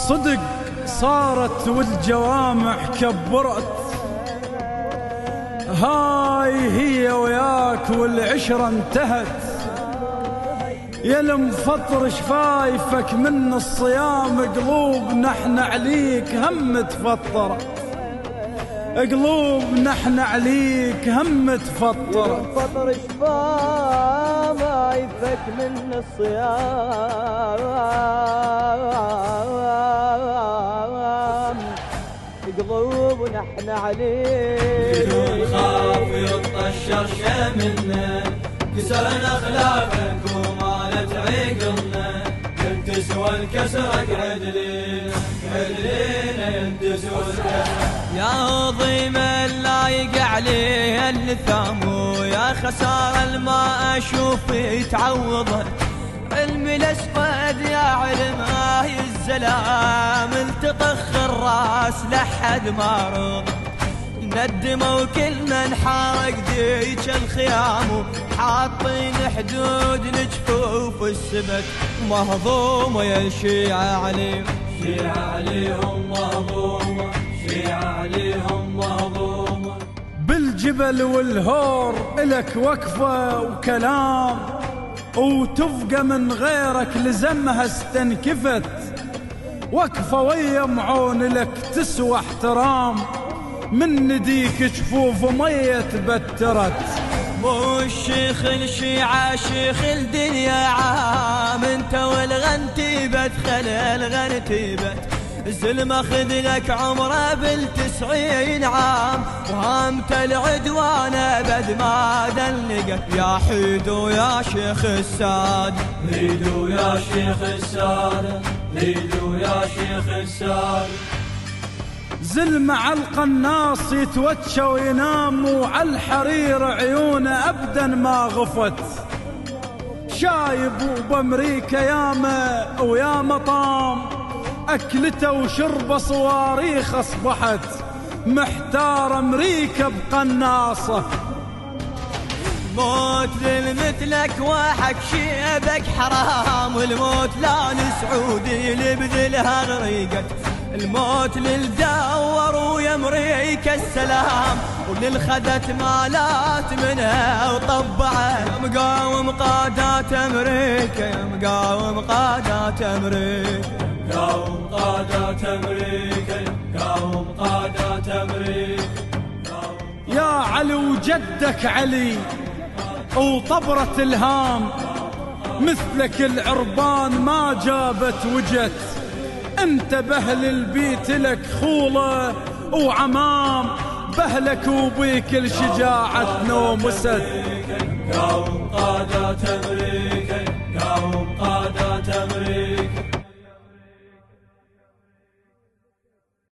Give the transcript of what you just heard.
صدق صارت والجوامع كبرت، هاي هي وياك والعشرة انتهت. يا المفطر شفايفك من الصيام، قلوبنا احنا عليك هم تفطرت، قلوبنا احنا عليك هم تفطرت. يا المفطر شفايفك من الصيام، قلوبنا احنا عليك. بدون خاف يطشر شملنا، كسرنا اخلاقك ومالت عقلنا، قلت تسوى الكسرك عدلينا عدلينا، تسوى الكسرك يا عظيم اللايق عليه اللثام، ويا خسارة الما اشوف يتعوضه. علمي الاسود يا علم هاي الزلام، التطخ الراس لحد ما رضى. ندموا وكلنا نحرق ديك الخيام، حاطين حدود لجفوف السبت. مهضومة يا شيعة عليهم، شيعة عليهم مهضومة، شيعة عليهم مهضومة. بالجبل والهور إلك وقفة وكلام، وتفقى من غيرك لزمها استنكفت. وقفة ويا معون لك تسوى احترام، من نديك جفوف مية تبترت. مو الشيخ الشيعة شيخ الدنيا عام، انت والغنتيبت خلي الغنتيبت. الزلم اخذ لك عمره بال90 عام، وهامت العدوان ابد ما دلقت. يا حيدو يا شيخ السادة، حيدو يا شيخ السادة، حيدو يا شيخ السادة. زلمة على القناص يتوتشى وينام، وعلى الحرير عيونه أبدا ما غفت. شايب وبأمريكا ياما وياما طام، أكلته وشربه صواريخ أصبحت. محتار أمريكا بقناصة. موت للمثلك وحك شيبك حرام، والموت لا لسعودي لبذلها غريقت. الموت للدور ويا امريكا السلام، وللخدت مالات منها وطبعت. يا مقاوم قادات امريكا، يا مقاوم قادات امريكا، قاوم قادات امريكا، قاوم قادات امريكا. يا علي وجدك علي وطبرة الهام، مثلك العربان ما جابت وجت. انت بهل البيت لك خولة وعمام، بهلك وبيك الشجاعة نوم وسد. قاوم قادات امريكا.